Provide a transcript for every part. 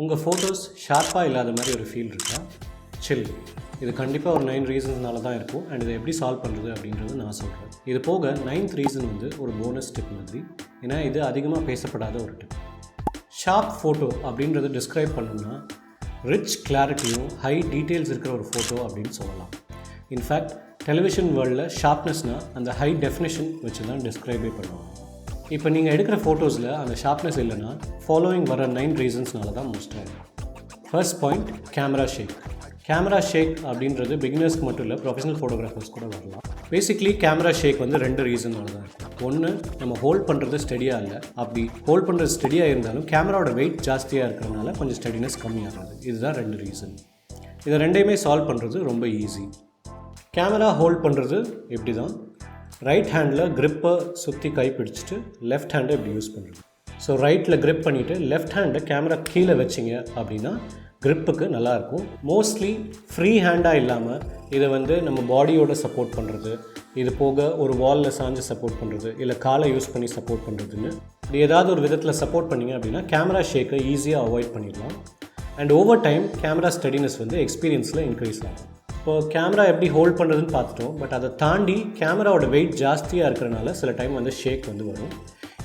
உங்கள் ஃபோட்டோஸ் ஷார்ப்பாக இல்லாத மாதிரி ஒரு ஃபீல் இருக்கா? சில். இது கண்டிப்பாக ஒரு 9 ரீசன்ஸ்னால தான் இருக்கும். அண்ட் இதை எப்படி சால்வ் பண்ணுறது அப்படின்றது நான் சொல்கிறேன். இது போக 9th ரீசன் வந்து ஒரு போனஸ் டிப் மாதிரி. ஏன்னா இது அதிகமாக பேசப்படாத ஒரு டிப். ஷார்ப் ஃபோட்டோ அப்படின்றத டிஸ்கிரைப் பண்ணணும்னா ரிச் கிளாரிட்டியும் ஹை டீட்டெயில்ஸ் இருக்கிற ஒரு ஃபோட்டோ அப்படின்னு சொல்லலாம். இன்ஃபேக்ட் டெலிவிஷன் வேர்ல்டில் ஷார்ப்னஸ்னால் அந்த ஹை டெஃபினிஷன் வச்சு தான் டிஸ்கிரைபே பண்ணுவாங்க. இப்போ நீங்கள் எடுக்கிற ஃபோட்டோஸில் அந்த ஷார்ப்னஸ் இல்லைன்னா ஃபாலோவிங் வர 9 ரீசன்ஸ்னால தான் மோஸ்ட்டாக இருக்கும். First point, camera shake. Camera shake அப்படின்றது பிகினர்ஸ்க்கு மட்டும் இல்லை, ப்ரொஃபஷனல் ஃபோட்டோகிராஃபர்ஸ் கூட வரலாம். பேசிக்லி கேமரா ஷேக் வந்து 2 ரீசனால தான் இருக்கும். ஒன்று, நம்ம ஹோல்ட் பண்ணுறது ஸ்டெடியாக இல்லை. அப்படி ஹோல்ட் பண்ணுறது ஸ்டெடியாக இருந்தாலும் கேமராவோட வெயிட் ஜாஸ்தியாக இருக்கிறதுனால கொஞ்சம் ஸ்டெடினஸ் கம்மியாகிறது. இதுதான் 2 ரீசன். இதை ரெண்டையுமே சால்வ் பண்ணுறது ரொம்ப ஈஸி. கேமரா ஹோல்ட் பண்ணுறது எப்படி தான், ரைட் ஹேண்டில் க்ரிப்பை சுற்றி கை பிடிச்சிட்டு லெஃப்ட் ஹேண்டை இப்படி யூஸ் பண்ணுறது. ஸோ ரைட்டில் க்ரிப் பண்ணிவிட்டு லெஃப்ட் ஹேண்டை கேமரா கீழே வச்சிங்க அப்படின்னா க்ரிப்புக்கு நல்லாயிருக்கும். மோஸ்ட்லி ஃப்ரீ ஹேண்டாக இல்லாமல் இதை வந்து நம்ம பாடியோட சப்போர்ட் பண்ணுறது, இது போக ஒரு வாலில் சாஞ்சு சப்போர்ட் பண்ணுறது, இல்லை காலை யூஸ் பண்ணி சப்போர்ட் பண்ணுறதுன்னு இப்படி ஏதாவது ஒரு விதத்தில் சப்போர்ட் பண்ணிங்க அப்படின்னா கேமரா ஷேக்கை ஈஸியாக அவாய்ட் பண்ணிடலாம். And over time camera steadiness வந்து எக்ஸ்பீரியன்ஸில் இன்க்ரீஸ் ஆகும். இப்போது கேமரா எப்படி ஹோல்ட் பண்ணுறதுன்னு பார்த்துட்டோம். பட் அதை தாண்டி கேமராவோட வெயிட் ஜாஸ்தியாக இருக்கிறனால சில டைம் வந்து ஷேக் வந்து வரும்.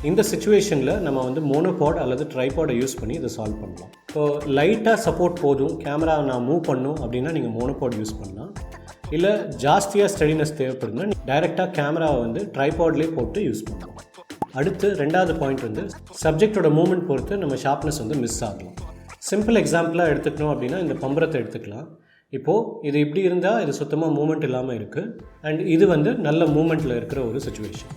இந்த சுச்சுவேஷனில் நம்ம வந்து மோனோபாட் அல்லது ட்ரைபாடை யூஸ் பண்ணி இதை சால்வ் பண்ணலாம். இப்போது லைட்டாக சப்போர்ட் போதும், கேமரா நான் மூவ் பண்ணும் அப்படின்னா நீங்கள் மோனோபாட் யூஸ் பண்ணலாம். இல்லை ஜாஸ்தியாக ஸ்டெடினஸ் தேவைப்படுதுன்னா டைரெக்டாக கேமராவை வந்து ட்ரைபாட்லேயே போட்டு யூஸ் பண்ணலாம். அடுத்து 2வது பாயிண்ட் வந்து சப்ஜெக்டோட மூவ்மெண்ட் பொறுத்து நம்ம ஷார்ப்னஸ் வந்து மிஸ் ஆகலாம். சிம்பிள் எக்ஸாம்பிளாக எடுத்துக்கணும் அப்படின்னா இந்த பம்பரத்தை எடுத்துக்கலாம். இப்போது இது இப்படி இருந்தால் இது சுத்தமாக மூமெண்ட் இல்லாமல் இருக்குது. அண்ட் இது வந்து நல்ல மூமெண்ட்டில் இருக்கிற ஒரு சுச்சுவேஷன்.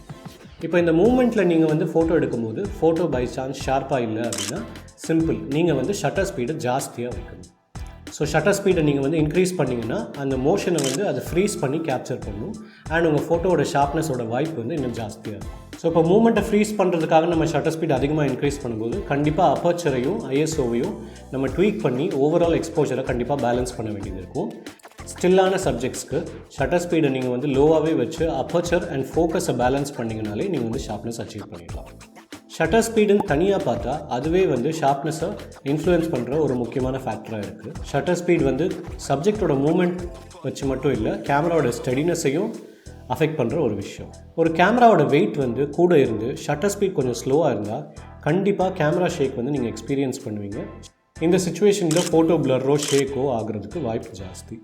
இப்போ இந்த மூமெண்ட்டில் நீங்கள் வந்து ஃபோட்டோ எடுக்கும்போது ஃபோட்டோ பை சான்ஸ் ஷார்ப்பாக இல்லை அப்படின்னா சிம்பிள், நீங்கள் வந்து ஷட்டர் ஸ்பீடை ஜாஸ்தியாக வைக்கணும். ஸோ ஷட்டர் ஸ்பீடை நீங்கள் வந்து இன்க்ரீஸ் பண்ணிங்கன்னா அந்த மோஷனை வந்து அதை ஃப்ரீஸ் பண்ணி கேப்சர் பண்ணணும். அண்ட் உங்கள் ஃபோட்டோவோட ஷார்ப்னஸோட வாய்ப்பு வந்து இன்னும் ஜாஸ்தியாக இருக்கும். ஸோ இப்போ மூமெண்ட்டை ஃப்ரீஸ் பண்ணுறதுக்காக நம்ம ஷட்டர் ஸ்பீட் அதிகமாக இன்க்ரீஸ் பண்ணும்போது கண்டிப்பாக அப்பர்ச்சரையும் ஐஎஸ்ஓவையும் நம்ம ட்வீக் பண்ணி ஓவரால் எக்ஸ்போஜரை கண்டிப்பாக பேலன்ஸ் பண்ண வேண்டியது இருக்கும். ஸ்டில்லான சப்ஜெக்ட்ஸ்க்கு ஷட்டர் ஸ்பீடை நீங்கள் வந்து லோவாகவே வச்சு அப்பர்ச்சர் அண்ட் ஃபோக்கஸை பேலன்ஸ் பண்ணிங்கனாலே நீங்கள் வந்து ஷார்ப்னஸ் அச்சீவ் பண்ணிடலாம். ஷட்டர் ஸ்பீடுன்னு தனியாக பார்த்தா அதுவே வந்து ஷார்ப்னஸை இன்ஃப்ளூயன்ஸ் பண்ணுற ஒரு முக்கியமான ஃபேக்டராக இருக்குது. ஷட்டர் ஸ்பீட் வந்து சப்ஜெக்டோட மூமெண்ட் வச்சு மட்டும் இல்லை, கேமராவோட ஸ்டெடினஸையும் அஃபெக்ட் பண்ணுற ஒரு விஷயம். ஒரு கேமராவோட வெயிட் வந்து கூட இருந்து ஷட்டர் ஸ்பீட் கொஞ்சம் ஸ்லோவாக இருந்தால் கண்டிப்பாக கேமரா ஷேக் வந்து நீங்கள் எக்ஸ்பீரியன்ஸ் பண்ணுவீங்க. இந்த சுச்சுவேஷனில் ஃபோட்டோ பிளர்ரோ ஷேக்கோ ஆகிறதுக்கு வாய்ப்பு ஜாஸ்தி.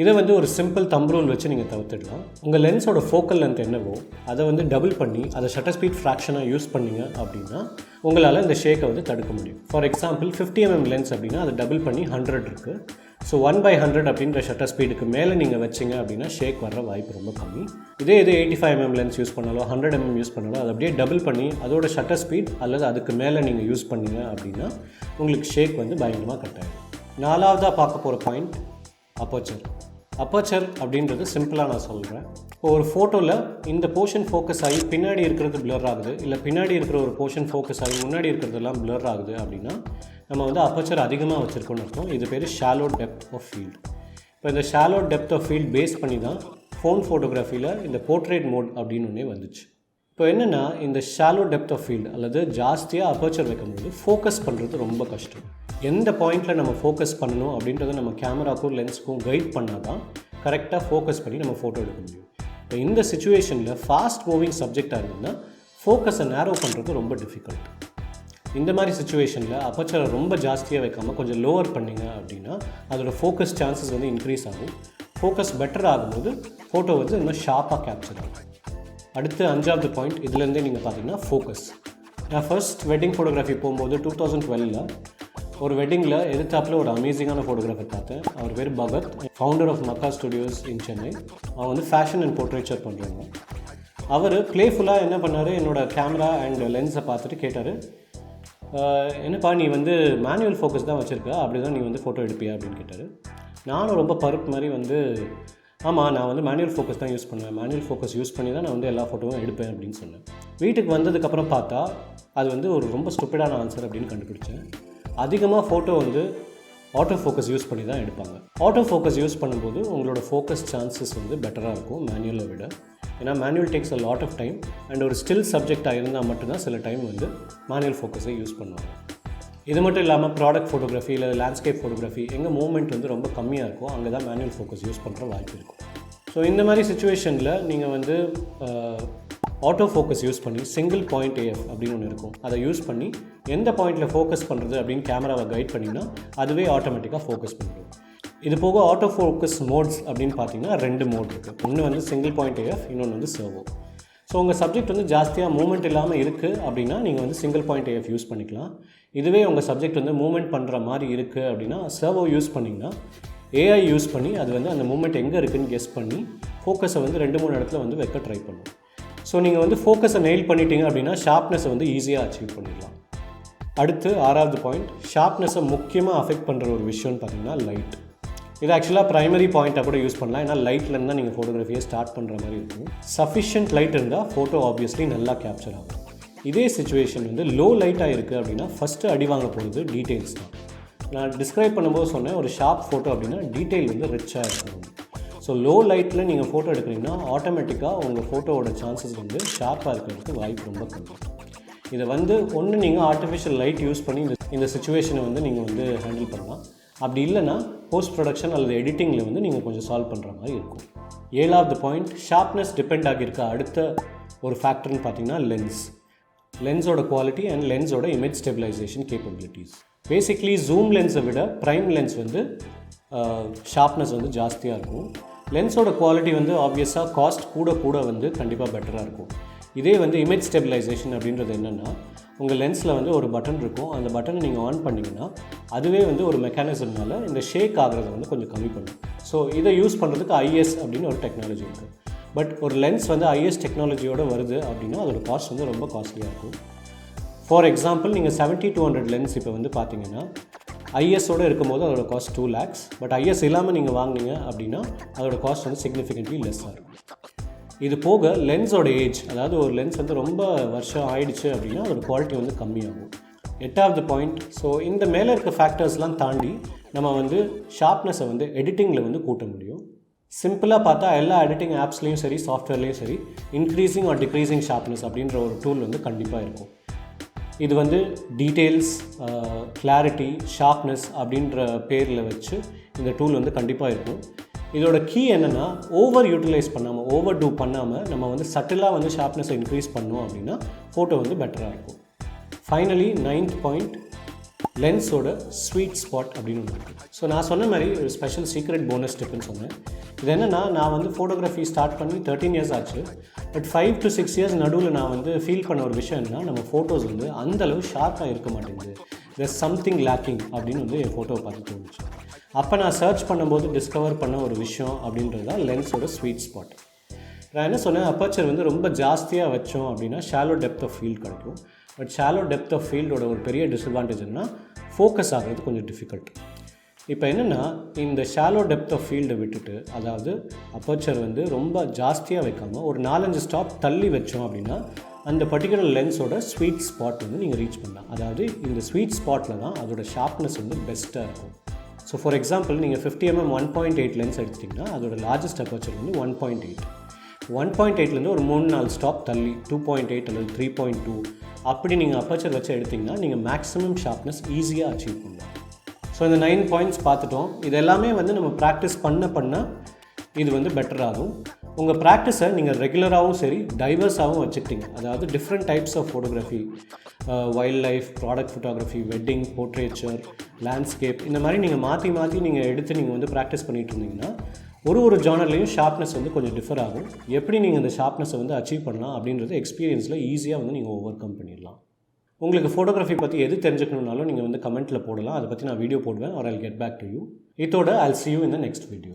இதை வந்து ஒரு சிம்பிள் தம்ப் ரூல் வச்சு நீங்கள் தவிர்த்துடலாம். உங்கள் லென்ஸோட ஃபோக்கல் லென்த் என்னவோ அதை வந்து டபுள் பண்ணி அதை ஷட்டர் ஸ்பீட் ஃப்ராக்ஷனாக யூஸ் பண்ணிங்க அப்படின்னா உங்களால் இந்த ஷேக்கை வந்து தடுக்க முடியும். ஃபார் எக்ஸாம்பிள் 50mm லென்ஸ் அப்படின்னா அதை டபுள் பண்ணி 100 இருக்குது. ஸோ 1/100 அப்படின்ற ஷட்டர் ஸ்பீடுக்கு மேலே நீங்கள் வச்சிங்க அப்படின்னா ஷேக் வர்ற வாய்ப்பு ரொம்ப கம்மி. இதே 85mm லென்ஸ் யூஸ் பண்ணாலோ 100mm யூஸ் பண்ணாலோ அதை அப்படியே டபுள் பண்ணி அதோட ஷட்டர் ஸ்பீட் அல்லது அதுக்கு மேலே நீங்கள் யூஸ் பண்ணிங்க அப்படின்னா உங்களுக்கு ஷேக் வந்து பயங்கரமாக கட் ஆகிடும். 4வதாக பார்க்க போகிற பாயிண்ட் அப்பர்ச்சர். அப்பர்ச்சர் அப்படின்றது சிம்பிளாக நான் சொல்கிறேன். இப்போ ஒரு ஃபோட்டோவில் இந்த போர்ஷன் ஃபோக்கஸ் ஆகி பின்னாடி இருக்கிறது பிளர் ஆகுது, இல்லை பின்னாடி இருக்கிற ஒரு போர்ஷன் ஃபோக்கஸ் ஆகி முன்னாடி இருக்கிறதெல்லாம் பிளர் ஆகுது அப்படின்னா நம்ம வந்து அப்பர்ச்சர் அதிகமாக வச்சுருக்கோன்னு அர்த்தம். இது பேர் ஷாலோ டெப்த் ஆஃப் ஃபீல்ட். இப்போ இந்த shallow depth of field base பண்ணி தான் ஃபோன் ஃபோட்டோகிராஃபியில் இந்த போர்ட்ரேட் மோட் அப்படின்னு ஒன்றே வந்துச்சு. இப்போ என்னென்னா இந்த ஷாலோ டெப்த் ஆஃப் ஃபீல்டு அல்லது ஜாஸ்தியாக அப்பர்ச்சர் வைக்கும்போது ஃபோக்கஸ் பண்ணுறது ரொம்ப கஷ்டம். எந்த பாயிண்டில் நம்ம ஃபோக்கஸ் பண்ணணும் அப்படின்றத நம்ம கேமராக்கும் லென்ஸுக்கும் கைட் பண்ணால் தான் கரெக்டாக ஃபோக்கஸ் பண்ணி நம்ம ஃபோட்டோ எடுக்க முடியும். இப்போ இந்த சுச்சுவேஷனில் ஃபாஸ்ட் மூவிங் சப்ஜெக்டாக இருந்ததுன்னா ஃபோக்கஸை நேரோ பண்ணுறது ரொம்ப டிஃபிகல்ட். இந்த மாதிரி சுச்சுவேஷனில் அப்பர்ச்சரை ரொம்ப ஜாஸ்தியாக வைக்காமல் கொஞ்சம் லோவர் பண்ணிங்க அப்படின்னா அதோட ஃபோக்கஸ் சான்சஸ் வந்து இன்க்ரீஸ் ஆகும். ஃபோக்கஸ் பெட்டர் ஆகும்போது ஃபோட்டோ வந்து இன்னும் ஷார்ப்பாக கேப்சர் ஆகும். அடுத்து 5வது பாயிண்ட், இதுலேருந்தே நீங்கள் பார்த்தீங்கன்னா ஃபோக்கஸ். நான் ஃபர்ஸ்ட் வெட்டிங் ஃபோட்டோகிராஃபி போகும்போது 2012 ஒரு வெட்டிங்கில் எதிர்த்தாப்பில் ஒரு அமேசிங்கான ஃபோட்டோகிராஃபர் பார்த்தேன். அவர் பேர் Bhagat, founder of Makka studios in Chennai. அவங்க வந்து ஃபேஷன் அண்ட் போர்ட்ரேச்சர் பண்ணுறாங்க. அவர் ப்ளேஃபுல்லாக என்ன பண்ணார், என்னோடய கேமரா அண்ட் லென்ஸை பார்த்துட்டு கேட்டார், என்னப்பா நீ வந்து மேனுவல் ஃபோக்கஸ் தான் வச்சுருக்க, அப்படி தான் நீ வந்து ஃபோட்டோ எடுப்பியா அப்படின்னு கேட்டார். நானும் ரொம்ப பருப்பு மாதிரி வந்து ஆமாம் நான் வந்து மேனுவல் ஃபோக்கஸ் தான் யூஸ் பண்ணுவேன், மேனுவல் ஃபோக்கஸ் யூஸ் பண்ணி தான் நான் வந்து எல்லா ஃபோட்டோவும் எடுப்பேன் அப்படின்னு சொன்னேன். வீட்டுக்கு வந்ததுக்கப்புறம் பார்த்தா அது வந்து ஒரு ரொம்ப ஸ்டூப்பிடான ஆன்சர் அப்படின்னு கண்டுபிடிச்சேன். அதிகமாக ஃபோட்டோ வந்து ஆட்டோ ஃபோக்கஸ் யூஸ் பண்ணி தான் எடுப்பாங்க. ஆட்டோ ஃபோக்கஸ் யூஸ் பண்ணும்போது உங்களோட ஃபோக்கஸ் சான்சஸ் வந்து பெட்டராக இருக்கும் மேனுவலை விட. ஏன்னா manual takes a lot of time and ஒரு ஸ்டில் சப்ஜெக்டாக இருந்தால் மட்டும்தான் சில டைம் வந்து மேனுவல் ஃபோக்கஸை யூஸ் பண்ணுவாங்க. இது மட்டும் இல்லாமல் ப்ராடக்ட் ஃபோட்டோகிராஃபி இல்லை லேண்ட்ஸ்கேப் ஃபோட்டோகிராஃபி எங்கே மூவ்மெண்ட் வந்து ரொம்ப கம்மியாக இருக்கும் அங்கே தான் மேனுவல் ஃபோக்கஸ் யூஸ் பண்ணுற வாய்ப்பு இருக்கும். ஸோ இந்த மாதிரி சுச்சுவேஷனில் நீங்கள் வந்து ஆட்டோ ஃபோக்கஸ் யூஸ் பண்ணி சிங்கிள் பாயிண்ட் AF அப்படின்னு ஒன்று இருக்கும், அதை யூஸ் பண்ணி எந்த பாயிண்டில் ஃபோக்கஸ் பண்ணுறது அப்படின்னு கேமராவை கைட் பண்ணிங்கன்னா அதுவே ஆட்டோமேட்டிக்காக ஃபோக்கஸ் பண்ணிடும். இது போக ஆட்டோ ஃபோக்கஸ் மோட்ஸ் அப்படின்னு பார்த்தீங்கன்னா 2 மோட் இருக்குது. ஒன்று வந்து சிங்கிள் பாயிண்ட் AF, இன்னொன்று வந்து சர்வோ. ஸோ உங்கள் சப்ஜெக்ட் வந்து ஜாஸ்தியாக மூவ்மெண்ட் இல்லாமல் இருக்குது அப்படின்னா நீங்கள் வந்து சிங்கிள் பாயிண்ட் AF யூஸ் பண்ணிக்கலாம். இதுவே உங்கள் சப்ஜெக்ட் வந்து மூவ்மெண்ட் பண்ணுற மாதிரி இருக்குது அப்படின்னா சர்வோ யூஸ் பண்ணிங்கன்னா AI யூஸ் பண்ணி அது வந்து அந்த மூவ்மெண்ட் எங்கே இருக்குதுன்னு கெஸ் பண்ணி ஃபோக்கஸை வந்து 2-3 இடத்துல வந்து வைக்க ட்ரை பண்ணும். ஸோ நீங்கள் வந்து ஃபோக்கஸை நெயில் பண்ணிட்டீங்க அப்படின்னா ஷார்ப்னஸை வந்து ஈஸியாக அச்சீவ் பண்ணிடலாம். அடுத்து 6வது பாயிண்ட், ஷார்ப்னஸை முக்கியமாக அஃபெக்ட் பண்ணுற ஒரு விஷயம்னு பார்த்தீங்கன்னா லைட். இது ஆக்சுவலாக ப்ரைமரி பாயிண்ட்டாக கூட யூஸ் பண்ணலாம், ஏன்னா லைட்லேருந்து தான் நீங்கள் ஃபோட்டோகிராஃபியை ஸ்டார்ட் பண்ணுற மாதிரி இருக்கும். சஃபிஷியன்ட் லைட் இருந்தால் ஃபோட்டோ ஆப்வியஸ்லி நல்லா கேப்சர் ஆகும். இதே சுச்சுவேஷன் வந்து லோ லைட்டாக இருக்குது அப்படின்னா ஃபஸ்ட்டு அடி வாங்க போகிறது டீட்டெயில்ஸ் தான். நான் டிஸ்கிரைப் பண்ணும்போது சொன்னேன், ஒரு ஷார்ப் ஃபோட்டோ அப்படின்னா டீட்டெயில் வந்து ரிச்சாக இருக்கணும். ஸோ லோ லைட்டில் நீங்கள் ஃபோட்டோ எடுக்கிறீங்கன்னா ஆட்டோமேட்டிக்காக உங்கள் ஃபோட்டோவோட சான்சஸ் வந்து ஷார்ப்பாக இருக்கிறதுக்கு வாய்ப்பு ரொம்ப கம்மி. இதை வந்து ஒன்று நீங்கள் ஆர்டிஃபிஷியல் லைட் யூஸ் பண்ணி இந்த சுச்சுவேஷனை வந்து நீங்கள் வந்து ஹேண்டில் பண்ணலாம். அப்படி இல்லைனா போஸ்ட் ப்ரொடக்ஷன் அல்லது எடிட்டிங்கில் வந்து நீங்கள் கொஞ்சம் சால்வ் பண்ணுற மாதிரி இருக்கும். 7வது பாயிண்ட், ஷார்ப்னஸ் டிபெண்ட் ஆகியிருக்க அடுத்த ஒரு ஃபேக்டர்னு பார்த்தீங்கன்னா லென்ஸோட குவாலிட்டி அண்ட் லென்ஸோட image stabilization capabilities. Basically zoom லென்ஸை விட ப்ரைம் லென்ஸ் வந்து ஷார்ப்னஸ் வந்து ஜாஸ்தியாக இருக்கும். லென்ஸோட குவாலிட்டி வந்து ஆப்வியஸாக காஸ்ட் கூட வந்து கண்டிப்பாக பெட்டராக இருக்கும். இதே வந்து இமேஜ் ஸ்டெபிலைசேஷன் அப்படின்றது என்னென்னா, உங்கள் லென்ஸில் வந்து ஒரு பட்டன் இருக்கும், அந்த பட்டனை நீங்கள் ஆன் பண்ணிங்கன்னா அதுவே வந்து ஒரு மெக்கானிசம்னால இந்த ஷேக் ஆகிறத வந்து கொஞ்சம் கம்மி பண்ணும். ஸோ இதை யூஸ் பண்ணுறதுக்கு IS அப்படின்னு ஒரு டெக்னாலஜி இருக்குது. பட் ஒரு லென்ஸ் வந்து IS டெக்னாலஜியோடு வருது அப்படின்னா அதோட காஸ்ட் வந்து ரொம்ப காஸ்ட்லியாக இருக்கும். ஃபார் எக்ஸாம்பிள், நீங்கள் 70-200 லென்ஸ் இப்போ வந்து பார்த்தீங்கன்னா ISோடு இருக்கும்போது அதோட காஸ்ட் 2 lakhs. பட் IS இல்லாமல் நீங்கள் வாங்கினீங்க அப்படின்னா அதோட காஸ்ட் வந்து சிக்னிஃபிகண்ட்லி லெஸ்ஸாக இருக்கும். இது போக லென்ஸோட ஏஜ், அதாவது ஒரு லென்ஸ் வந்து ரொம்ப வருஷம் ஆயிடுச்சு அப்படின்னா அதோட குவாலிட்டி வந்து கம்மியாகும். 8வது பாயிண்ட், ஸோ இந்த மேலே இருக்க ஃபேக்டர்ஸ்லாம் தாண்டி நம்ம வந்து ஷார்ப்னஸை வந்து எடிட்டிங்கில் வந்து கூட்ட முடியும். சிம்பிளாக பார்த்தா எல்லா எடிட்டிங் ஆப்ஸ்லேயும் சரி சாஃப்ட்வேர்லேயும் சரி இன்க்ரீஸிங் ஆர் டிக்ரீஸிங் ஷார்ப்னஸ் அப்படின்ற ஒரு டூல் வந்து கண்டிப்பாக இருக்கும். இது வந்து டீட்டெயில்ஸ், கிளாரிட்டி, ஷார்ப்னஸ் அப்படின்ற பேரில் வச்சு இந்த டூல் வந்து கண்டிப்பாக இருக்கும். இதோட கீ என்னென்னா, ஓவர் யூட்டிலைஸ் பண்ணாமல், ஓவர் டூ பண்ணாமல் நம்ம வந்து சட்டிலாக வந்து ஷார்ப்னஸை இன்க்ரீஸ் பண்ணோம் அப்படின்னா ஃபோட்டோ வந்து பெட்டராக இருக்கும். ஃபைனலி 9th பாயிண்ட், லென்ஸோட ஸ்வீட் ஸ்பாட் அப்படின்னு ஒன்று இருக்குது. ஸோ நான் சொன்ன மாதிரி ஒரு ஸ்பெஷல் சீக்ரெட் போனஸ் டிப்னு சொன்னேன். இது என்னென்னா, நான் வந்து ஃபோட்டோகிராஃபி ஸ்டார்ட் பண்ணி 13 years ஆச்சு. பட் 5 to 6 years நடுவில் நான் வந்து ஃபீல் பண்ண ஒரு விஷயம் என்னன்னா, நம்ம ஃபோட்டோஸ் வந்து அந்தளவு ஷார்ப்பாக இருக்க மாட்டேங்குது, there's something lacking அப்படின்னு வந்து என் ஃபோட்டோவை பார்த்து தோணுச்சு. அப்போ நான் சர்ச் பண்ணும்போது டிஸ்கவர் பண்ண ஒரு விஷயம் அப்படின்றது தான் லென்ஸோட ஸ்வீட் ஸ்பாட். நான் என்ன சொன்னேன், அப்பர்ச்சர் வந்து ரொம்ப ஜாஸ்தியாக வச்சோம் அப்படின்னா ஷாலோ டெப்த் ஆஃப் ஃபீல்ட் கிடைக்கும். பட் ஷாலோ டெப்த் ஆஃப் ஃபீல்டோட ஒரு பெரிய டிஸ்அட்வான்டேஜ் என்னன்னா, ஃபோக்கஸ் ஆகிறது கொஞ்சம் டிஃபிகல்ட். இப்போ என்னென்னா, இந்த ஷாலோ டெப்த் ஆஃப் ஃபீல்டை விட்டுட்டு, அதாவது அப்பர்ச்சர் வந்து ரொம்ப ஜாஸ்தியாக வைக்காமல் ஒரு 4-5 ஸ்டாப் தள்ளி வச்சோம் அப்படின்னா அந்த பர்டிகுலர் லென்ஸோட ஸ்வீட் ஸ்பாட் வந்து நீங்கள் ரீச் பண்ணலாம். அதாவது இந்த ஸ்வீட் ஸ்பாட்டில் தான் அதோட ஷார்ப்னஸ் வந்து பெஸ்ட்டாக இருக்கும். ஸோ ஃபார் எக்ஸாம்பிள், நீங்கள் 50mm 1.8 லென்ஸ் எடுத்திங்கன்னா அதோட லார்ஜஸ்ட் அப்பர்ச்சர் வந்து 1.8. 1.8லேருந்து ஒரு 3-4 ஸ்டாப் தள்ளி 2.8 அல்லது 3.2 அப்படி நீங்கள் அப்பர்ச்சர் வச்சு எடுத்திங்கன்னா நீங்கள் மேக்ஸிமம் ஷார்ப்னஸ் ஈஸியாக அச்சீவ் பண்ணலாம். ஸோ இந்த 9 பாயிண்ட்ஸ் பார்த்துட்டோம். இது எல்லாமே வந்து நம்ம ப்ராக்டிஸ் பண்ண இது வந்து பெட்டர் ஆகும். உங்கள் ப்ராக்டிஸை நீங்கள் ரெகுலராகவும் சரி டைவர்ஸாகவும் வச்சுக்கிட்டீங்க. அதாவது different types of photography, wildlife, product photography, wedding, portraiture, landscape, இந்த மாதிரி நீங்கள் மாற்றி நீங்கள் எடுத்து நீங்கள் வந்து ப்ராக்டிஸ் பண்ணிகிட்டு இருந்தீங்கன்னா ஒரு ஜானர்லேயும் ஷார்ப்னஸ் வந்து கொஞ்சம் டிஃபர் ஆகும். எப்படி நீங்கள் இந்த ஷார்ப்னஸை வந்து அச்சீவ் பண்ணலாம் அப்படின்றது எக்ஸ்பீரியன்ஸில் ஈஸியாக வந்து நீங்கள் ஓவர் கம் பண்ணிடலாம். உங்களுக்கு ஃபோட்டோகிராஃபி பற்றி எது தெரிஞ்சுக்கணுன்னாலும் நீங்கள் வந்து கமெண்ட்டில் போடலாம். அதை பற்றி நான் வீடியோ போடுவேன், or I'll get back to you. இதோட I'll see you in the next video.